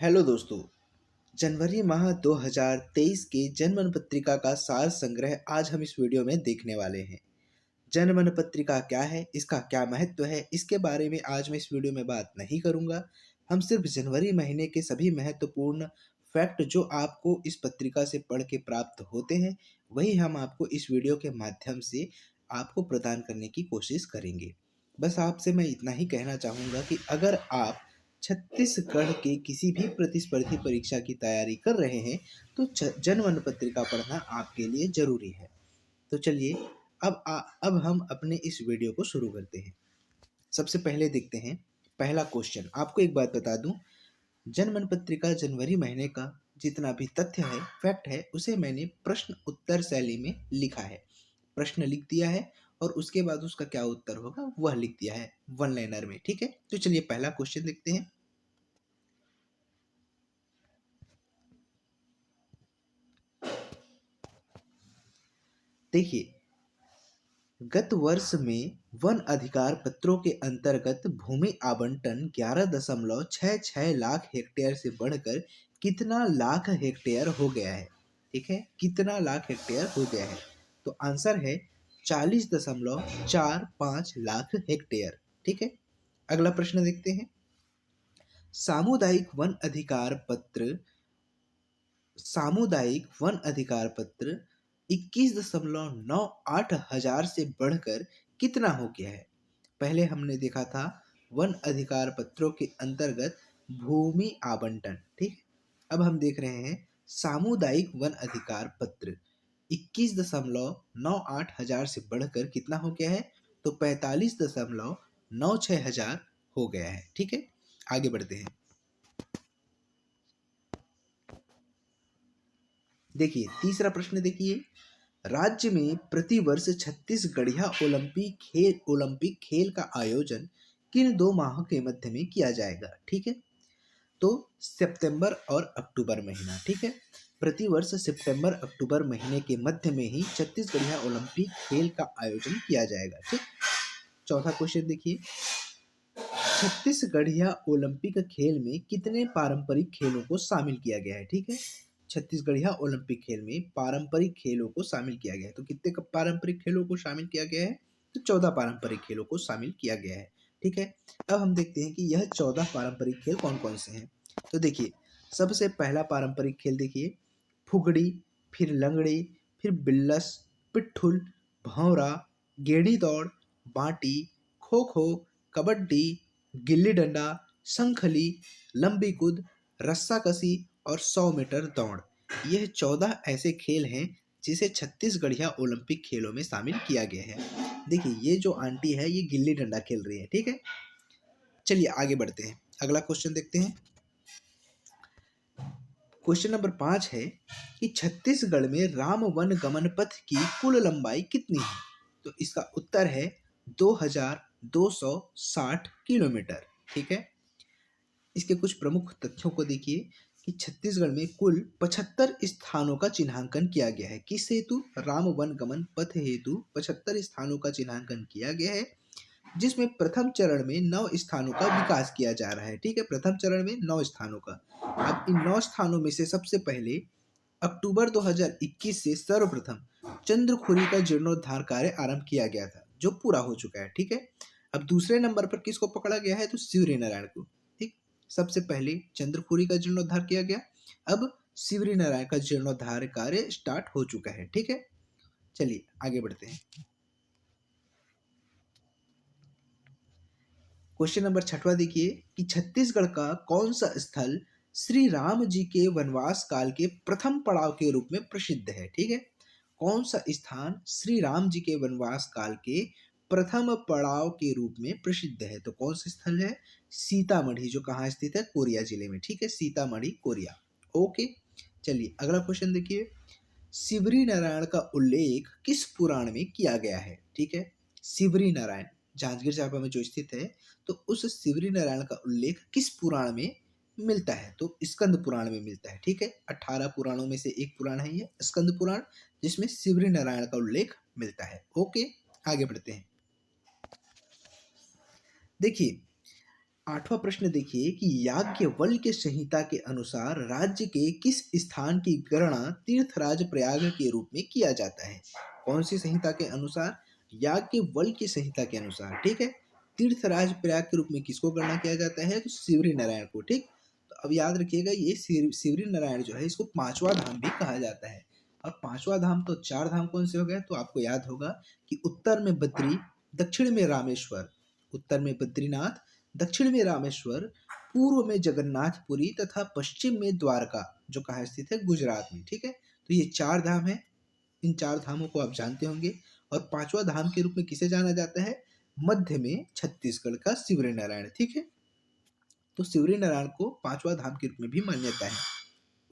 Hello दोस्तों। जनवरी माह 2023 के जनमन पत्रिका का सार संग्रह आज हम इस वीडियो में देखने वाले हैं। जनमन पत्रिका क्या है, इसका क्या महत्व है, इसके बारे में आज मैं इस वीडियो में बात नहीं करूंगा। हम सिर्फ जनवरी महीने के सभी महत्वपूर्ण फैक्ट जो आपको इस पत्रिका से पढ़ के प्राप्त होते हैं, वही हम आपको इस वीडियो के माध्यम से आपको प्रदान करने की कोशिश करेंगे। बस आपसे मैं इतना ही कहना चाहूँगा कि अगर आप छत्तीसगढ़ के किसी भी प्रतिस्पर्धी परीक्षा की तैयारी कर रहे हैं तो जनमन पत्रिका पढ़ना आपके लिए ज़रूरी है। तो चलिए अब हम अपने इस वीडियो को शुरू करते हैं। सबसे पहले देखते हैं पहला क्वेश्चन। आपको एक बात बता दूं, जनमन पत्रिका जनवरी महीने का जितना भी तथ्य है, फैक्ट है, उसे मैंने प्रश्न उत्तर शैली में लिखा है। प्रश्न लिख दिया है और उसके बाद उसका क्या उत्तर होगा वह लिख दिया है वन लाइनर में। ठीक है, तो चलिए पहला क्वेश्चन देखते हैं। देखिए, गत वर्ष में वन अधिकार पत्रों के अंतर्गत भूमि आवंटन 11.66 लाख हेक्टेयर से बढ़कर कितना लाख हेक्टेयर हो गया है। ठीक है, कितना लाख हेक्टेयर हो गया है? तो आंसर है 40.45 लाख हेक्टेयर। ठीक है, अगला प्रश्न देखते हैं। सामुदायिक वन अधिकार पत्र सामुदायिक वन अधिकार पत्र 21.98 हजार से बढ़कर कितना हो गया है? पहले हमने देखा था वन अधिकार पत्रों के अंतर्गत भूमि आवंटन। ठीक, अब हम देख रहे हैं सामुदायिक वन अधिकार पत्र 21.98 हजार से बढ़कर कितना हो गया है? तो 45.96 हजार हो गया है। ठीक है, आगे बढ़ते हैं। देखिए तीसरा प्रश्न देखिए, राज्य में प्रतिवर्ष छत्तीसगढ़िया ओलंपिक खेल का आयोजन किन दो माह के मध्य में किया जाएगा? ठीक है, तो सितंबर और अक्टूबर महीना। ठीक है, प्रतिवर्ष सितंबर अक्टूबर महीने के मध्य में ही छत्तीसगढ़िया ओलंपिक खेल का आयोजन किया जाएगा। ठीक, चौथा क्वेश्चन देखिए, छत्तीसगढ़िया ओलंपिक खेल में कितने पारंपरिक खेलों को शामिल किया गया है? ठीक है, छत्तीसगढ़िया ओलंपिक खेल में पारंपरिक खेलों को शामिल किया गया है। तो कितने पारंपरिक खेलों को शामिल किया गया है? तो 14 पारंपरिक खेलों को शामिल किया गया है। ठीक है, अब हम देखते हैं कि यह 14 पारंपरिक खेल कौन कौन से हैं। तो देखिए, सबसे पहला पारंपरिक खेल देखिए, फुगड़ी, फिर लंगड़ी, फिर बिल्लस, पिट्ठुल, भौरा, गेड़ी दौड़, बाटी, खो खो, कबड्डी, गिल्ली डंडा, शंखली, लंबी कूद, रस्साकसी और 100 मीटर दौड़। यह 14 ऐसे खेल हैं जिसे छत्तीसगढ़िया ओलंपिक खेलों में शामिल किया गया है। देखिए, ये जो आंटी है ये गिल्ली डंडा खेल रही है। ठीक है, चलिए आगे बढ़ते हैं, अगला क्वेश्चन देखते हैं। क्वेश्चन नंबर 5 है कि छत्तीसगढ़ में राम वन गमन पथ की कुल लंबाई कितनी है? तो इसका उत्तर है 2260 किलोमीटर। ठीक है, इसके कुछ प्रमुख तथ्यों को देखिए कि छत्तीसगढ़ में कुल 75 स्थानों का चिन्हांकन किया गया है। किस हेतु? राम वन गमन पथ हेतु 75 स्थानों का चिन्हांकन किया गया है, जिसमें प्रथम चरण में 9 स्थानों का विकास किया जा रहा है। ठीक है, प्रथम चरण में 9 स्थानों का। अब इन 9 स्थानों में से सबसे पहले अक्टूबर 2021 से सर्वप्रथम चंद्रखुरी का जीर्णोद्धार कार्य आरंभ किया गया था, जो पूरा हो चुका है। ठीक है, अब दूसरे नंबर पर किसको पकड़ा गया है? तो शिवरी नारायण को। ठीक, सबसे पहले चंद्रखुरी का जीर्णोद्धार किया गया, अब शिवरी नारायण का जीर्णोद्धार कार्य स्टार्ट हो चुका है। ठीक है, चलिए आगे बढ़ते हैं। क्वेश्चन नंबर 6वां देखिए कि छत्तीसगढ़ का कौन सा स्थल श्री राम जी के वनवास काल के प्रथम पड़ाव के रूप में प्रसिद्ध है? ठीक है, कौन सा स्थान श्री राम जी के वनवास काल के प्रथम पड़ाव के रूप में प्रसिद्ध है? तो कौन सा स्थल है? सीतामढ़ी, जो कहाँ स्थित है? कोरिया जिले में। ठीक है, सीतामढ़ी कोरिया। ओके, चलिए अगला क्वेश्चन देखिए, शिवरी नारायण का उल्लेख किस पुराण में किया गया है? ठीक है, शिवरी नारायण जांजगीर चांपा में जो स्थित है, तो उस शिवरी नारायण का उल्लेख किस पुराण में मिलता है? तो स्कंद पुराण में मिलता है। ठीक है, 18 पुराणों में से एक पुराण है ये स्कंद पुराण, जिसमें शिवरी नारायण का उल्लेख मिलता है। ओके, आगे बढ़ते हैं। देखिए, 8वां प्रश्न देखिए कि याज्ञवल्क्य संहिता के अनुसार राज्य के किस स्थान की गणना तीर्थराज प्रयाग के रूप में किया जाता है? कौन सी संहिता के अनुसार? याज्ञवल्क्य संहिता के अनुसार, ठीक है। तीर्थराज प्रयाग के रूप में किसको गणना किया जाता है? तो शिवरी नारायण को, ठीक। तो अब याद रखिएगा ये शिवरी नारायण जो है इसको पांचवा धाम भी कहा जाता है। और पांचवा धाम तो 4 धाम कौन से हो गए? तो आपको याद होगा कि उत्तर में बद्री, दक्षिण में रामेश्वर, उत्तर में बद्रीनाथ, दक्षिण में रामेश्वर, पूर्व में जगन्नाथपुरी तथा पश्चिम में द्वारका, जो कहाँ स्थित है? गुजरात में, ठीक है। तो ये 4 धाम है। इन 4 धामों को आप जानते होंगे। और पांचवा धाम के रूप में किसे जाना जाता है? मध्य में छत्तीसगढ़ का शिवरी नारायण, ठीक है। तो शिवरी नारायण को पांचवा धाम के रूप में भी मान्यता है।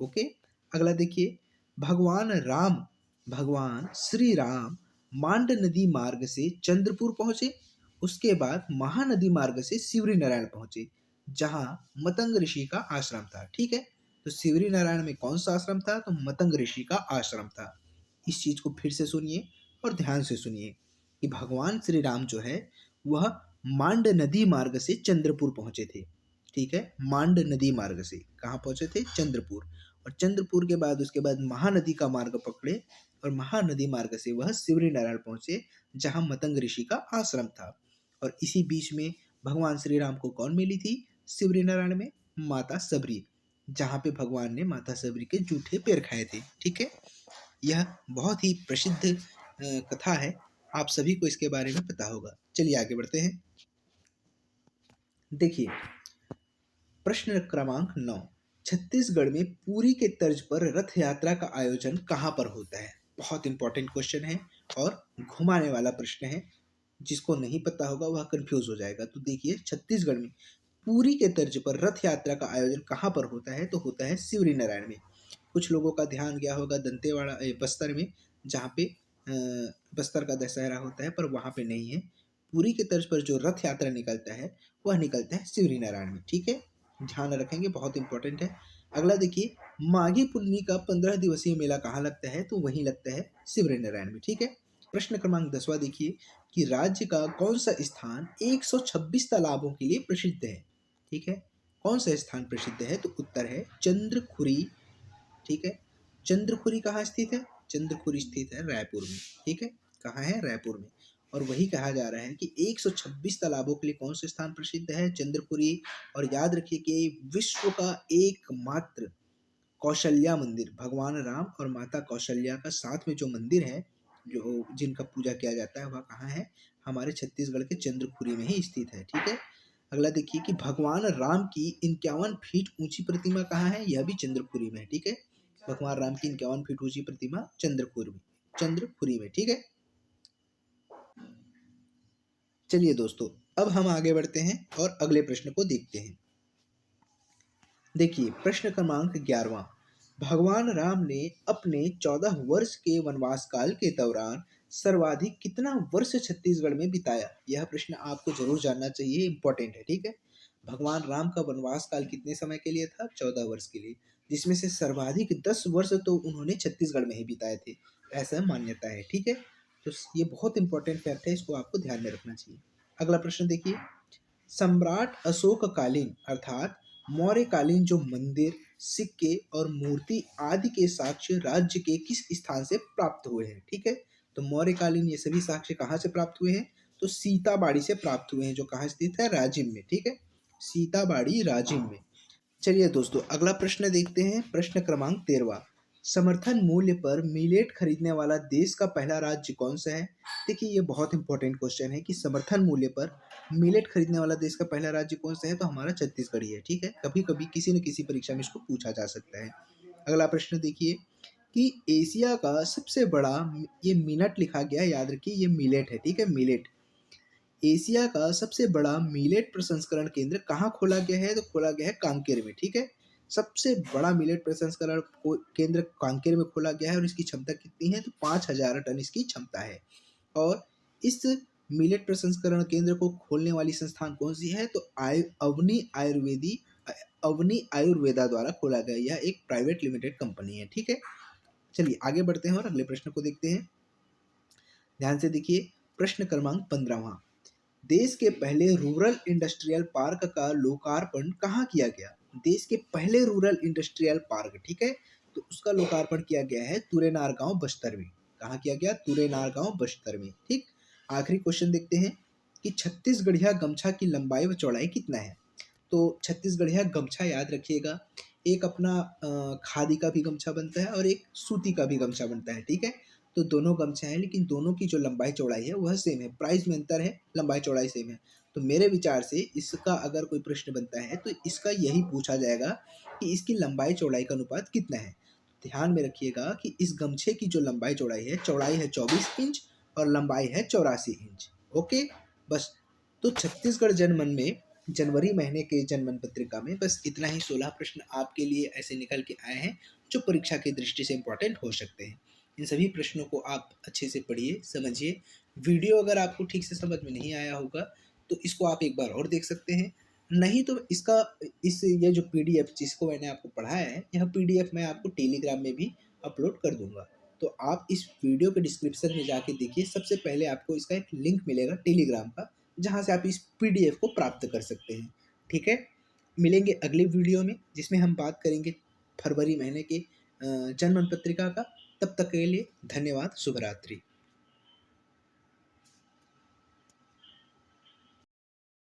ओके। अगला देखिए, भगवान श्री राम मांड नदी मार्ग से चंद्रपुर पहुंचे, उसके बाद महानदी मार्ग से शिवरी नारायण पहुंचे, जहां मतंग ऋषि का आश्रम था, ठीक है। तो शिवरी नारायण में कौन सा आश्रम था? तो मतंग ऋषि का आश्रम था। इस चीज को फिर से सुनिए और ध्यान से सुनिए कि भगवान श्री राम जो है वह मांड नदी मार्ग से चंद्रपुर पहुंचे थे, ठीक है। मांड नदी मार्ग से कहाँ पहुंचे थे? चंद्रपुर। और चंद्रपुर के बाद उसके बाद महानदी का मार्ग पकड़े और महानदी मार्ग से वह शिवरी नारायण पहुंचे, जहां मतंग ऋषि का आश्रम था। और इसी बीच में भगवान श्री राम को कौन मिली थी शिवरी नारायण में? माता सबरी, जहां पे भगवान ने माता सबरी के जूठे पैर खाए थे, ठीक है। यह बहुत ही प्रसिद्ध कथा है, आप सभी को इसके बारे में पता होगा। चलिए आगे बढ़ते हैं। देखिए प्रश्न क्रमांक 9, छत्तीसगढ़ में पुरी के तर्ज पर रथ यात्रा का आयोजन कहाँ पर होता है? बहुत इंपॉर्टेंट क्वेश्चन है और घुमाने वाला प्रश्न है। जिसको नहीं पता होगा वह कंफ्यूज हो जाएगा। तो देखिए छत्तीसगढ़ में पुरी के तर्ज पर रथ यात्रा का आयोजन कहाँ पर होता है? तो होता है शिवरी नारायण में। कुछ लोगों का ध्यान गया होगा दंतेवाड़ा बस्तर में, जहाँ पे बस्तर का दशहरा होता है, पर वहाँ पे नहीं है। पुरी के तर्ज पर जो रथ यात्रा निकलता है वह निकलता है शिवरी नारायण में, ठीक है। ध्यान रखेंगे, बहुत इंपॉर्टेंट है। अगला देखिए, माघी पुन्नी का 15 दिवसीय मेला कहाँ लगता है? तो वहीं लगता है शिवरी नारायण में, ठीक है। प्रश्न क्रमांक 10वां देखिए कि राज्य का कौन सा स्थान 126 तालाबों के लिए प्रसिद्ध है? ठीक है, कौन सा स्थान प्रसिद्ध है? तो उत्तर है चंद्रखुरी, ठीक है। चंद्रखुरी कहाँ स्थित है? चंद्रखुरी स्थित है रायपुर में, ठीक है। कहाँ है? रायपुर में। और वही कहा जा रहा है कि 126 तालाबों के लिए कौन सा स्थान प्रसिद्ध है? चंद्रपुरी। और याद रखिए कि विश्व का एकमात्र कौशल्या मंदिर, भगवान राम और माता कौशल्या का साथ में जो मंदिर है, जो जिनका पूजा किया जाता है, वह कहाँ है? हमारे छत्तीसगढ़ के चंद्रपुरी में ही स्थित है, ठीक है। अगला देखिए कि भगवान राम की 51 फीट ऊंची प्रतिमा कहाँ है? यह भी चंद्रपुरी में है, ठीक है। भगवान राम की 51 फीट ऊंची प्रतिमा चंद्रपुरी में, ठीक है। चलिए दोस्तों, अब हम आगे बढ़ते हैं और अगले प्रश्न को देखते हैं। देखिए प्रश्न क्रमांक 11वां, भगवान राम ने अपने 14 वर्ष के वनवास काल के दौरान सर्वाधिक कितना वर्ष छत्तीसगढ़ में बिताया? यह प्रश्न आपको जरूर जानना चाहिए, इंपॉर्टेंट है, ठीक है। भगवान राम का वनवास काल कितने समय के लिए था? 14 वर्ष के लिए, जिसमें से सर्वाधिक 10 वर्ष तो उन्होंने छत्तीसगढ़ में ही बिताए थे, ऐसा मान्यता है, ठीक है। तो ये बहुत इंपॉर्टेंट फैक्ट है, इसको आपको ध्यान में रखना चाहिए। अगला प्रश्न देखिए, सम्राट अशोक कालीन अर्थात मौर्य कालीन जो मंदिर, सिक्के और मूर्ति आदि के साक्ष्य राज्य के किस स्थान से प्राप्त हुए हैं? ठीक है, तो मौर्य कालीन ये सभी साक्ष्य कहाँ से प्राप्त हुए हैं? तो सीताबाड़ी से प्राप्त हुए हैं, जो कहाँ स्थित है? राजिम में, ठीक है। सीताबाड़ी राजिम में। चलिए दोस्तों, अगला प्रश्न देखते हैं, प्रश्न क्रमांक 13वां, समर्थन मूल्य पर मिलेट खरीदने वाला देश का पहला राज्य कौन सा है? देखिए ये बहुत इंपॉर्टेंट क्वेश्चन है कि समर्थन मूल्य पर मिलेट खरीदने वाला देश का पहला राज्य कौन सा है? तो हमारा छत्तीसगढ़ ही है, ठीक है। कभी कभी किसी न किसी परीक्षा में इसको पूछा जा सकता है। अगला प्रश्न देखिए कि एशिया का सबसे बड़ा, ये मिनट लिखा गया है, याद रखिए ये मिलेट है, ठीक है, मिलेट। एशिया का सबसे बड़ा मिलेट प्रसंस्करण केंद्र कहाँ खोला गया है? तो खोला गया है कांकेर में, ठीक है। सबसे बड़ा मिलेट प्रसंस्करण केंद्र कांकेर में खोला गया है और इसकी क्षमता कितनी है? तो 5000 टन इसकी क्षमता है। और इस मिलेट प्रसंस्करण केंद्र को खोलने वाली संस्थान कौन सी है? तो अवनी आयुर्वेदा द्वारा खोला गया, यह एक प्राइवेट लिमिटेड कंपनी है, ठीक है। चलिए आगे बढ़ते हैं और अगले प्रश्न को देखते हैं। ध्यान से देखिए, प्रश्न क्रमांक 15वां, देश के पहले रूरल इंडस्ट्रियल पार्क का लोकार्पण कहाँ किया गया? देश के पहले रूरल इंडस्ट्रियल पार्क, ठीक है, तो उसका लोकार्पण किया गया है तुरेनार गांव बस्तर में। कहाँ किया गया? तुरेनार गांव बस्तर में। ठीक। आखिरी क्वेश्चन देखते हैं कि छत्तीसगढ़िया गमछा की लंबाई व चौड़ाई कितना है? तो छत्तीसगढ़िया गमछा याद रखिएगा, एक अपना खादी का भी गमछा बनता है और एक सूती का भी गमछा बनता है, ठीक है। तो दोनों गमछा हैं, लेकिन दोनों की जो लंबाई चौड़ाई है वह सेम है, प्राइस में अंतर है, लंबाई चौड़ाई सेम है। तो मेरे विचार से इसका अगर कोई प्रश्न बनता है तो इसका यही पूछा जाएगा कि इसकी लंबाई चौड़ाई का अनुपात कितना है। ध्यान में रखिएगा कि इस गमछे की जो लंबाई चौड़ाई है 24 इंच और लंबाई है 84 इंच। ओके, बस। तो छत्तीसगढ़ जनमन में जनवरी महीने के जनमन पत्रिका में बस इतना ही 16 प्रश्न आपके लिए ऐसे निकल के आए हैं जो परीक्षा की दृष्टि से इम्पोर्टेंट हो सकते हैं। इन सभी प्रश्नों को आप अच्छे से पढ़िए, समझिए। वीडियो अगर आपको ठीक से समझ में नहीं आया होगा तो इसको आप एक बार और देख सकते हैं, नहीं तो इसका ये जो पीडीएफ जिसको मैंने आपको पढ़ाया है, यह पीडीएफ मैं आपको टेलीग्राम में भी अपलोड कर दूंगा। तो आप इस वीडियो के डिस्क्रिप्शन में जाके देखिए, सबसे पहले आपको इसका एक लिंक मिलेगा टेलीग्राम का, जहाँ से आप इस पीडीएफ को प्राप्त कर सकते हैं। ठीक है, मिलेंगे अगले वीडियो में जिसमें हम बात करेंगे फरवरी महीने के जनमन पत्रिका का। तब तक के लिए धन्यवाद, शुभ रात्रि।